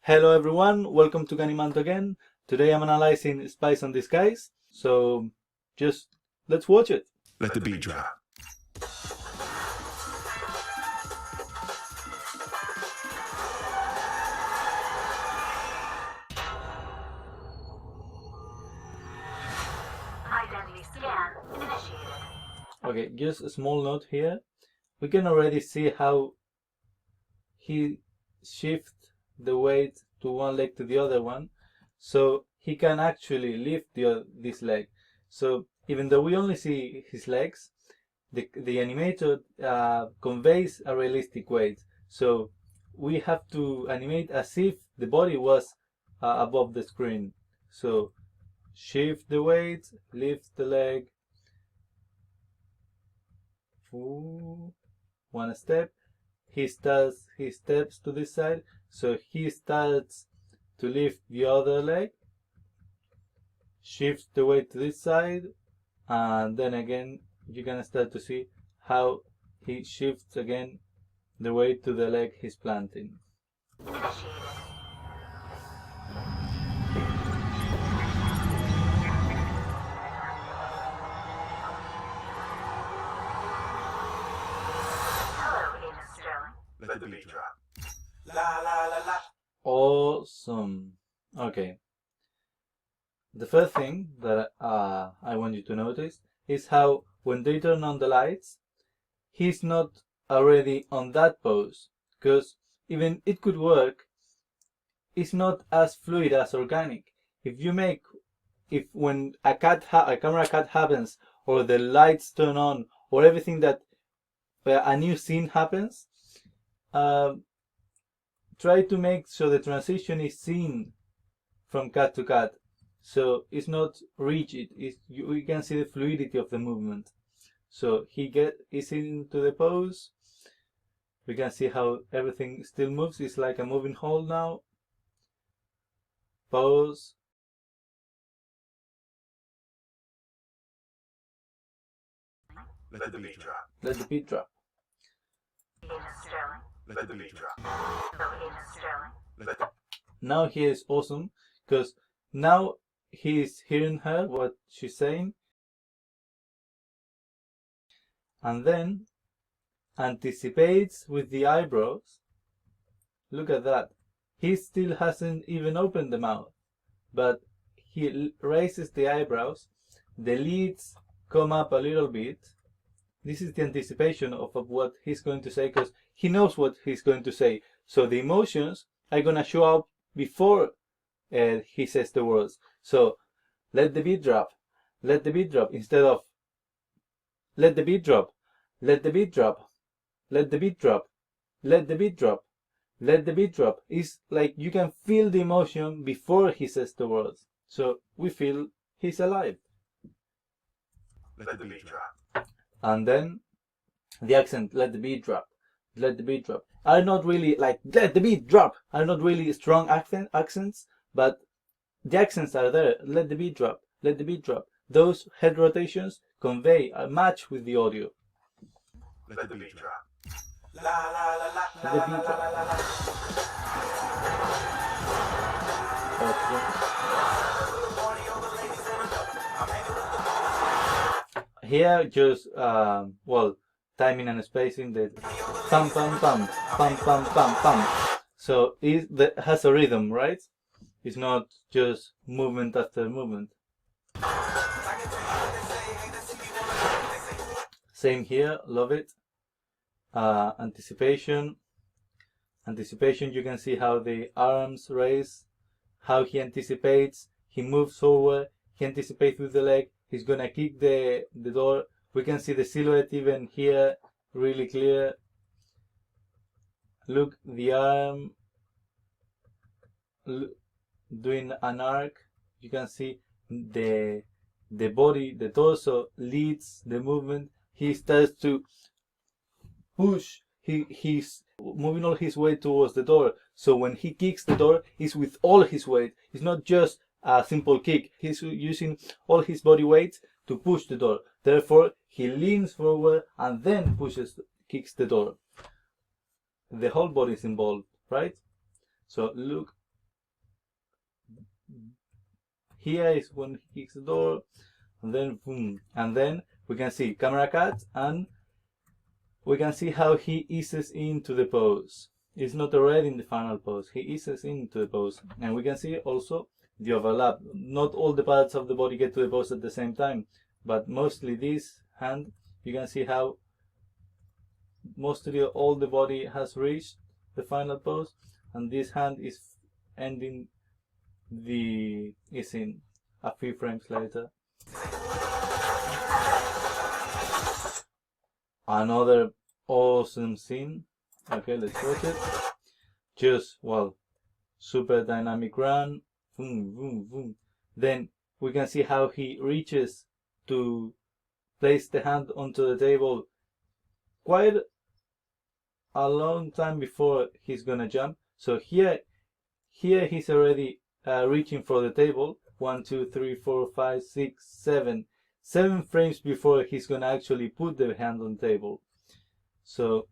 Hello everyone, welcome to Animate again. Today I'm analyzing Spies on Disguise, so just let's watch it. Let the beat drop. Identity scan initiated. Okay, just a small note here. We can already see how he shifts the weight to one leg to the other one, so he can actually lift this leg. So even though we only see his legs, the animator conveys a realistic weight. So we have to animate as if the body was above the screen. So shift the weight, lift the leg, one step. He steps to this side, so he starts to lift the other leg, shifts the weight to this side, and then again you can start to see how he shifts again the weight to the leg he's planting. Initiated. Hello, Agent Sterling. Let the beat drop. Awesome. Okay. The first thing that I want you to notice is how when they turn on the lights, he's not already on that pose, because even it could work, it's not as fluid as organic. If when a camera cut happens, or the lights turn on, or everything that a new scene happens, try to make so the transition is seen from cut to cut, so it's not rigid. We can see the fluidity of the movement. So is into the pose. We can see how everything still moves. It's like a moving whole now. Pose. Let the beat drop. Let the beat drop. Agent Sterling. Let the beat drop. Hello, Agent Sterling. Let the Now he is awesome, because now he's hearing her, what she's saying, and then anticipates with the eyebrows. Look at that. He still hasn't even opened the mouth, but he raises the eyebrows. The lids come up a little bit. This is the anticipation of what he's going to say, because he knows what he's going to say. So the emotions are going to show up before he says the words. So let the beat drop. Let the beat drop instead of let the beat drop. Let the beat drop. Let the beat drop. Let the beat drop. Let the beat drop. It's like you can feel the emotion before he says the words. So we feel he's alive. let the beat drop. And then the accent, let the beat drop. Let the beat drop. Are not really like let the beat drop. Are not really strong accents, but the accents are there. Let the beat drop. Let the beat drop. Those head rotations convey a match with the audio. Let the beat drop. Let the beat drop. Okay. Here, just timing and spacing. The pam pam pam pam pam pam pam. So that has a rhythm, right? It's not just movement after movement. Same here, love it. Anticipation. You can see how the arms raise, how he anticipates, he moves forward, he anticipates with the leg, he's gonna kick the door. We can see the silhouette even here, really clear. Look, the arm doing an arc. You can see the body, the torso leads the movement. He starts to push. He's moving all his weight towards the door. So when he kicks the door, it's with all his weight. It's not just a simple kick. He's using all his body weight to push the door. Therefore, he leans forward and then kicks the door. The whole body is involved, right? So look, here is when he kicks the door, and then boom, and then we can see camera cut, and we can see how he eases into the pose. It's not already in the final pose, he eases into the pose, and we can see also the overlap. Not all the parts of the body get to the pose at the same time, but mostly this hand, you can see how mostly all the body has reached the final pose, and this hand is ending the easing a few frames later. Another awesome scene. Okay, let's watch it. Just, well, super dynamic run. Boom, boom, boom. Then we can see how he reaches to place the hand onto the table quite a long time before he's gonna jump. So here he's already reaching for the table. 1, 2, 3, 4, 5, 6, 7. 7 frames before he's gonna actually put the hand on the table. So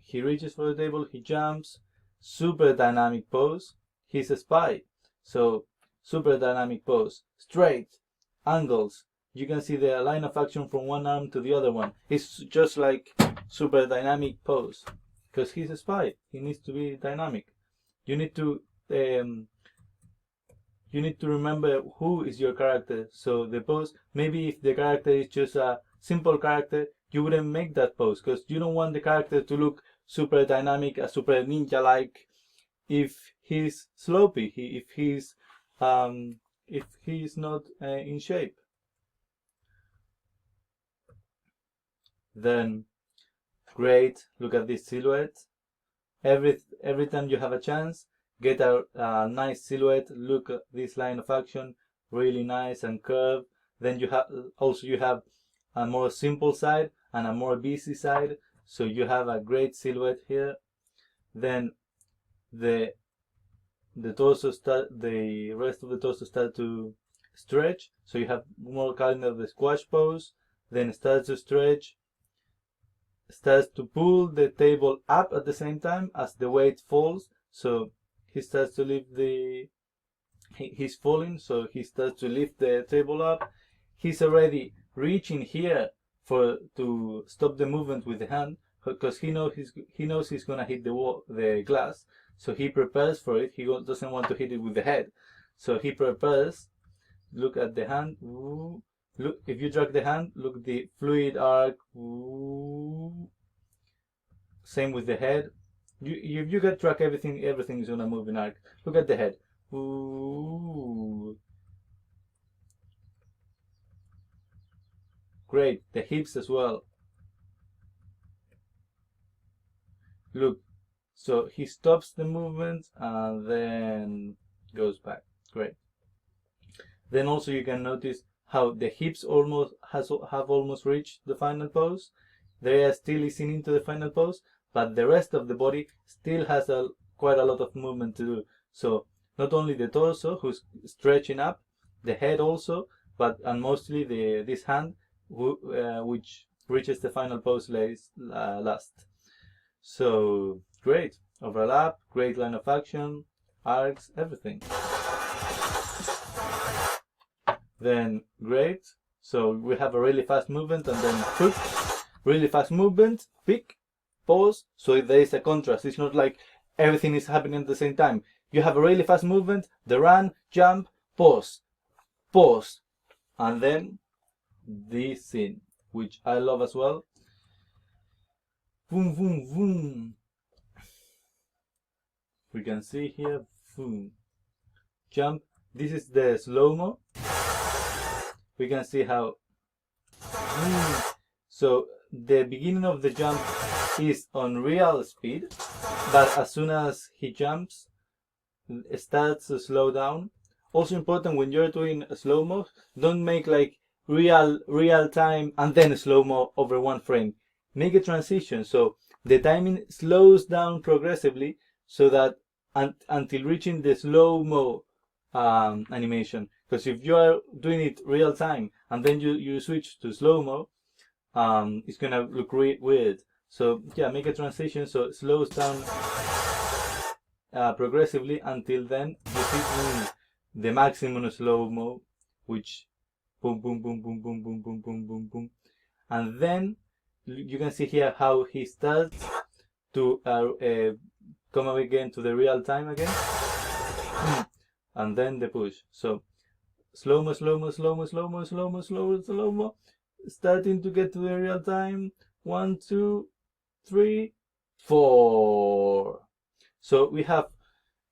he reaches for the table, he jumps, super dynamic pose. He's a spy, so super dynamic pose, straight angles. You can see the line of action from one arm to the other one. It's just like super dynamic pose, because he's a spy. He needs to be dynamic. You need to remember who is your character. So the pose, maybe if the character is just a simple character, you wouldn't make that pose, because you don't want the character to look super dynamic, a super ninja-like, if he's sloppy, if he's not in shape. Then great, look at this silhouette. Every time you have a chance, get a nice silhouette. Look at this line of action, really nice and curved. Then you have a more simple side and a more busy side, so you have a great silhouette here. Then the torso the rest of the torso start to stretch, so you have more kind of the squash pose. Then it starts to stretch, starts to pull the table up at the same time as the weight falls. So he starts to lift he's falling, so he starts to lift the table up. He's already reaching here to stop the movement with the hand, because he knows he's gonna hit the glass. So he prepares for it. He doesn't want to hit it with the head, so he prepares. Look at the hand. Ooh. Look, if you drag the hand, look the fluid arc. Ooh. Same with the head. If you can track everything is gonna move in arc. Look at the head. Ooh. Great. The hips as well. Look. So he stops the movement and then goes back. Great. Then also you can notice how the hips have almost reached the final pose. They are still easing into the final pose, but the rest of the body still has quite a lot of movement to do. So not only the torso, who's stretching up, the head also, and mostly this hand, which reaches the final pose last. So great overlap, great line of action, arcs, everything. Then great. So we have a really fast movement and then quick, really fast movement, pick, pause. So there is a contrast. It's not like everything is happening at the same time. You have a really fast movement, the run, jump, pause, pause, and then this scene, which I love as well. Boom, boom, boom. We can see here, boom, jump. This is the slow-mo. We can see how. So the beginning of the jump is on real speed, but as soon as he jumps, it starts to slow down. Also important, when you're doing a slow-mo, don't make like real time and then slow-mo over one frame. Make a transition, so the timing slows down progressively, so that until reaching the slow-mo animation. Because if you are doing it real time and then you switch to slow-mo, it's gonna look weird. So yeah, make a transition so it slows down progressively until then you see the maximum slow-mo, which boom, boom, boom, boom, boom, boom, boom, boom, boom, boom. And then you can see here how he starts to come again to the real time again. And then the push. So slow-mo, slow-mo, slow-mo, slow-mo, slow-mo, slow-mo, slow-mo, starting to get to the real time. 1, 2, 3, 4. So we have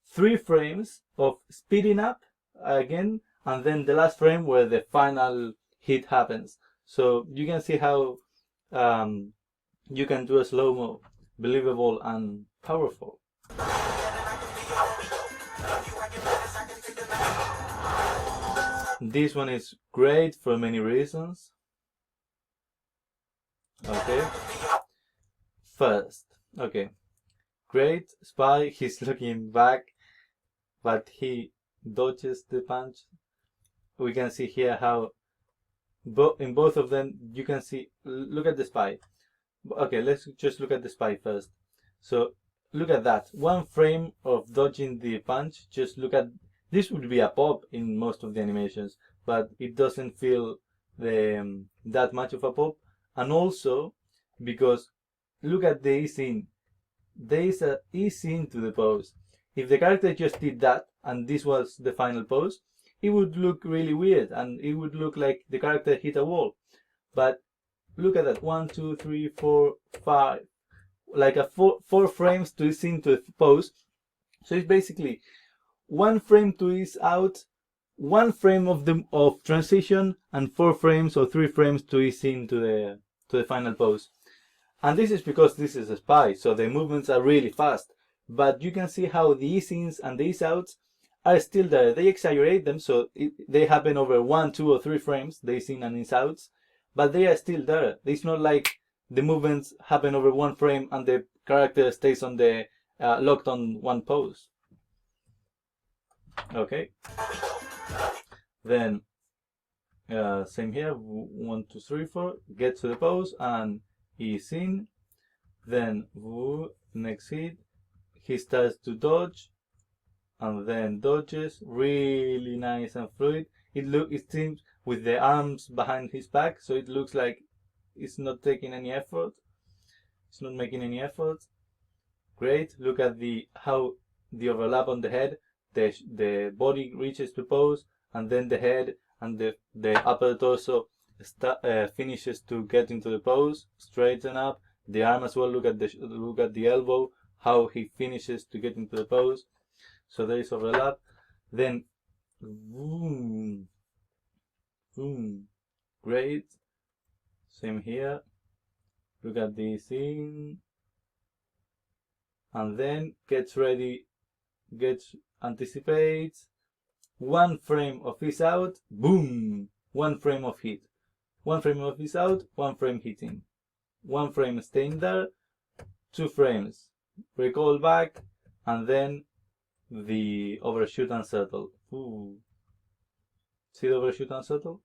3 frames of speeding up again, and then the last frame where the final hit happens. So you can see how you can do a slow-mo believable and powerful. This one is great for many reasons. Okay. First, okay. Great spy, he's looking back, but he dodges the punch. We can see here how in both of them you can see, look at the spy. Okay, let's just look at the spy first. So look at that, 1 frame of dodging the punch. Just look at this, would be a pop in most of the animations, but it doesn't feel that much of a pop. And also because look at the easing. There is a easing to the pose. If the character just did that and this was the final pose, it would look really weird and it would look like the character hit a wall. But look at that, 1, 2, 3, 4, 5, like a 4 frames to ease into the pose. So it's basically 1 frame to ease out, 1 frame of transition, and 4 frames or 3 frames to ease into the final pose. And this is because this is a spy, so the movements are really fast. But you can see how the ease-ins and the ease-outs are still there. They exaggerate them, so they happen over 1, 2, or 3 frames, the ease-in and ease-outs, but they are still there. It's not like the movements happen over 1 frame and the character stays on the locked on 1 pose. Okay. Then same here, 1, 2, 3, 4, get to the pose and ease in. Then next hit, he starts to dodge and then dodges, really nice and fluid. It seems with the arms behind his back, so it looks like it's not taking any effort. It's not making any effort. Great. Look at how the overlap on the head. The body reaches the pose, and then the head and the upper torso finishes to get into the pose, straighten up. The arm as well. Look at the elbow, how he finishes to get into the pose. So there is overlap. Then boom, boom, great. Same here. Look at this in, and then gets ready, anticipates. 1 frame of his out, boom, 1 frame of hit. 1 frame of his out, 1 frame hitting. 1 frame staying there, 2 frames, recall back, and then the overshoot and settle. Ooh. See the overshoot and settle?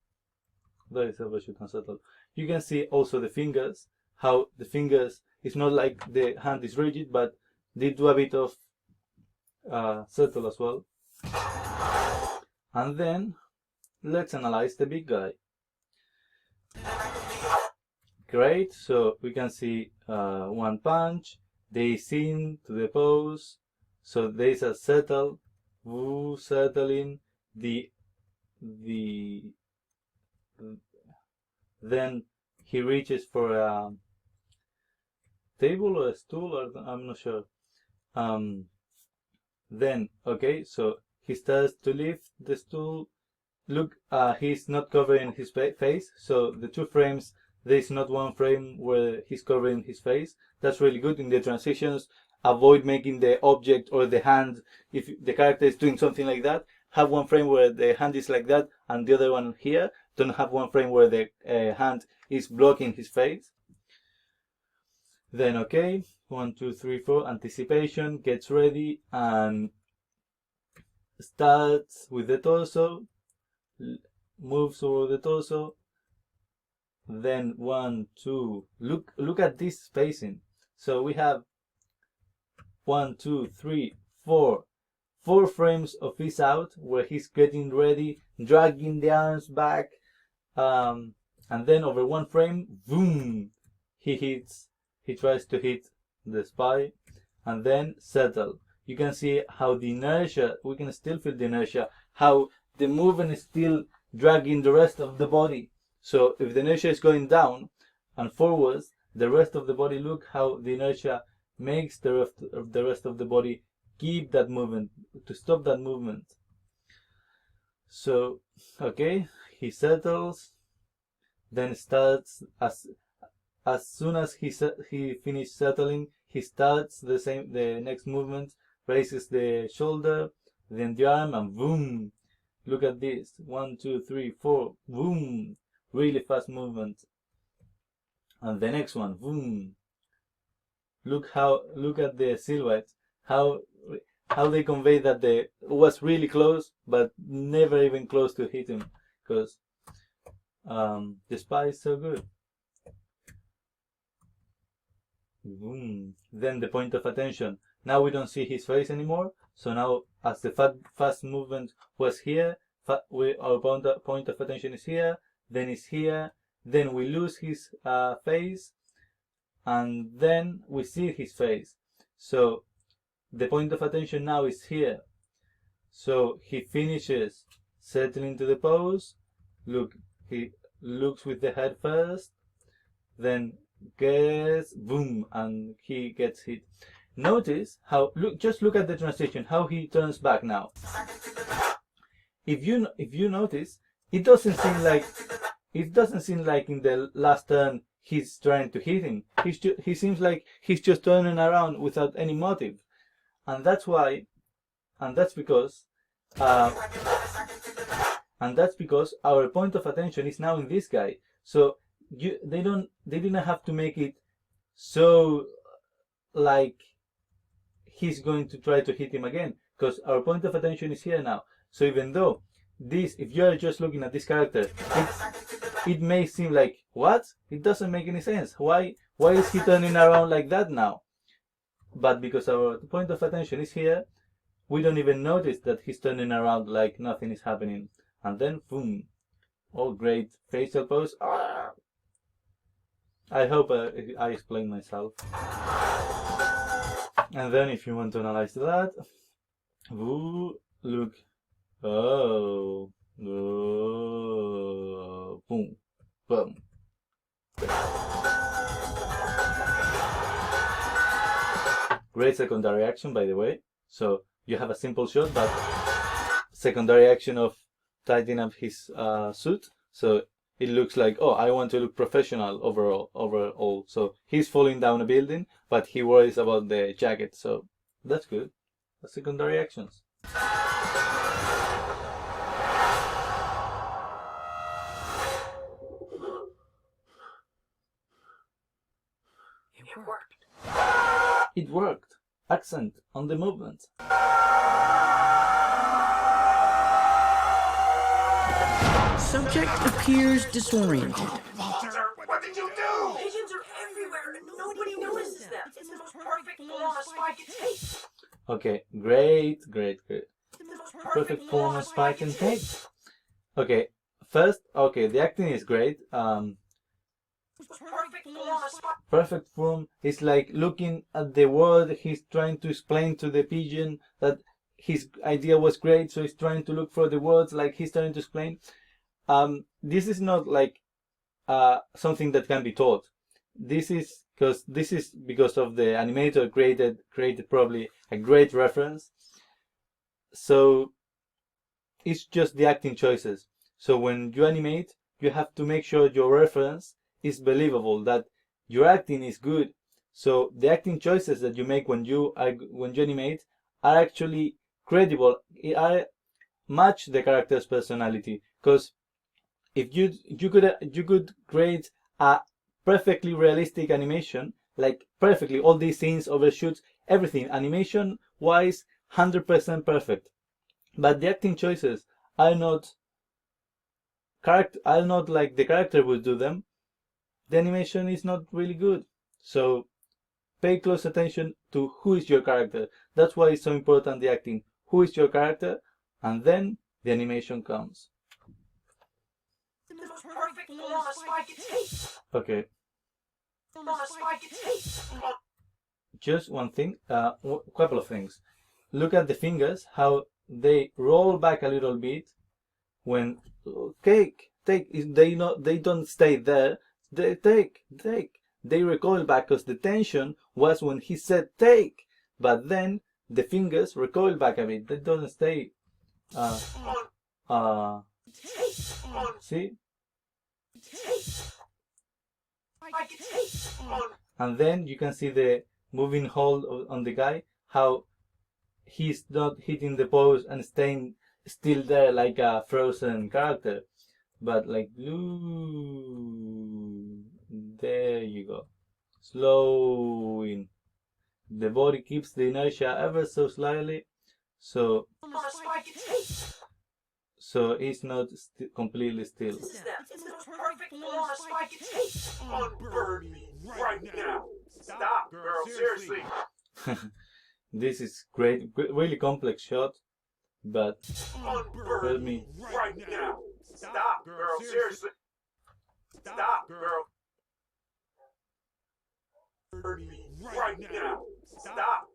There is overshoot and settle. You can see also the fingers, how the fingers, it's not like the hand is rigid, but they do a bit of settle as well. And then let's analyze the big guy. Great, so we can see 1 punch, they sing to the pose, so there is a settle, settling, then he reaches for a table or a stool, or I'm not sure. Then, okay, so he starts to lift the stool. Look, he's not covering his face, so the 2 frames, there's not 1 frame where he's covering his face. That's really good in the transitions. Avoid making the object or the hand, if the character is doing something like that, have 1 frame where the hand is like that and the other one here. Don't have 1 frame where the hand is blocking his face. Then, okay, 1, 2, 3, 4, anticipation, gets ready and starts with the torso, moves over the torso. Then 1, 2, look at this spacing. So we have 1, 2, 3, 4 4 frames of his out where he's getting ready, dragging the arms back, and then over 1 frame, boom, he tries to hit the spy, and then settle. You can see how the inertia, we can still feel the inertia, how the movement is still dragging the rest of the body. So if the inertia is going down and forwards, the rest of the body, look how the inertia makes the rest of the body keep that movement, to stop that movement. So, okay, he settles, then starts, as soon as he finishes settling, he starts the next movement, raises the shoulder, then the arm, and boom. Look at this, 1, 2, 3, 4, boom, really fast movement. And the next one, boom. Look at the silhouette, how they convey that they was really close, but never even close to hit him, because the spy is so good. Boom. Then the point of attention. Now we don't see his face anymore. So now, as the fast movement was here, our point of attention is here. Then it's here. Then we lose his face, and then we see his face. So the point of attention now is here. So he finishes settling to the pose. Look, he looks with the head first, then gets boom, and he gets hit. Notice how, just look at the transition, how he turns back now. If you notice, it doesn't seem like in the last turn he's trying to hit him. He seems like he's just turning around without any motive, and that's because our point of attention is now in this guy. So they didn't have to make it so like he's going to try to hit him again, because our point of attention is here now. So even though this, if you're just looking at this character, it may seem like, what? It doesn't make any sense. Why is he turning around like that now? But because our point of attention is here, we don't even notice that he's turning around like nothing is happening. And then, boom. Oh, great facial pose. Ah! I hope I explained myself. And then if you want to analyze that, ooh, look. Oh, boom, boom. Great secondary action, by the way. So you have a simple shot, but secondary action of tightening up his suit. So it looks like, oh, I want to look professional overall. So he's falling down a building, but he worries about the jacket. So that's good. That's secondary actions. It worked. It worked. Accent on the movement. Subject appears disoriented. Walter, what did you do? Pigeons are everywhere and nobody notices them. It's the most perfect form a spy can take. Okay, great. It's the most Perfect form a spy can take. Okay, first, okay, the acting is great. Perfect form is like looking at the word he's trying to explain to the pigeon that his idea was great, so he's trying to look for the words like he's trying to explain. This is not like something that can be taught. This is because of the animator created probably a great reference. So it's just the acting choices. So when you animate, you have to make sure your reference is believable, that your acting is good. So the acting choices that you make when you animate are actually credible, match the character's personality. Because if you could create a perfectly realistic animation, like perfectly, all these scenes, overshoots, everything, animation wise, 100% perfect. But the acting choices are not like the character would do them. The animation is not really good. So pay close attention to who is your character. That's why it's so important, the acting. who is your character, and then the animation comes. The most perfect form a spy could take. Okay, Form a spy could take. just one thing, couple of things. Look at the fingers, how they roll back a little bit when take. They don't stay there. They take. They recoil back because the tension was when he said take, but then the fingers recoil back a bit. They don't stay. See? And then you can see the moving hold on the guy, how he's not hitting the pose and staying still there like a frozen character, but like, ooh, there you go, slowing. The body keeps the inertia ever so slightly, so it's not completely still. It's the most perfect form a spy could take. Unburden me right now. Stop, girl, seriously. This is great, really complex shot, but Unburden me right now. Stop, girl, seriously. Stop, girl. Unburden me right now. Stop.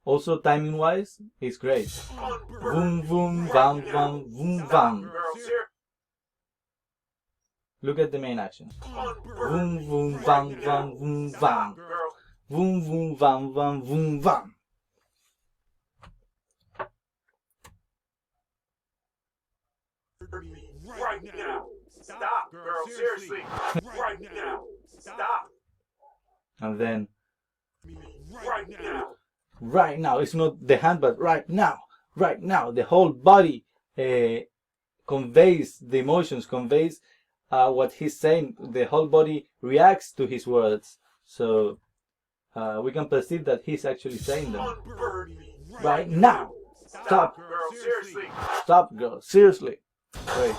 also timing wise, it's great. Boom, boom, bam, bam, boom, bam. Look at the main action. Boom, boom, bam, bam, boom, bam. Boom, boom, bam, bam, boom, bam. Right now. Stop, girl, seriously. Right now. Stop. And then Right now. right now, it's not the hand, but right now, the whole body conveys the emotions, conveys what he's saying. The whole body reacts to his words, so we can perceive that he's actually saying them. Right now, stop, Girl, seriously. stop, girl, seriously. Great.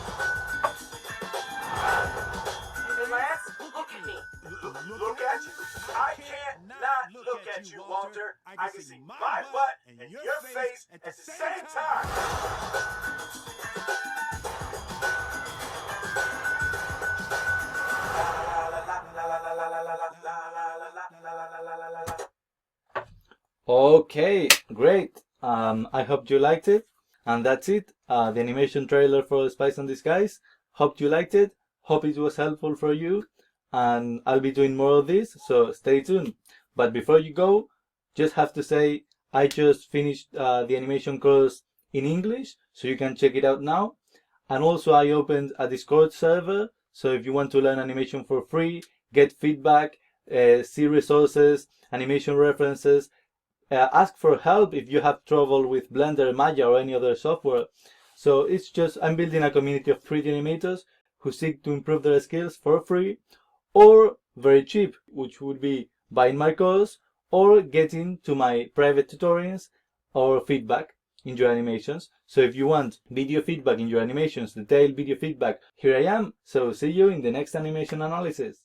And Lance, look at me. Look at you. I can't not look at you, Walter. I can see my butt and your face at the same time. Okay, great. I hope you liked it. And that's it. The animation trailer for Spies and Disguise. Hope you liked it. Hope it was helpful for you. And I'll be doing more of this, so stay tuned. But before you go, just have to say I just finished the animation course in English, so you can check it out now. And also I opened a Discord server, so if you want to learn animation for free, get feedback, see resources, animation references, ask for help if you have trouble with Blender, Maya, or any other software. So it's just, I'm building a community of 3D animators who seek to improve their skills for free or very cheap, which would be buying my course or getting to my private tutorials or feedback in your animations. So if you want video feedback in your animations, detailed video feedback, here I am. So see you in the next animation analysis.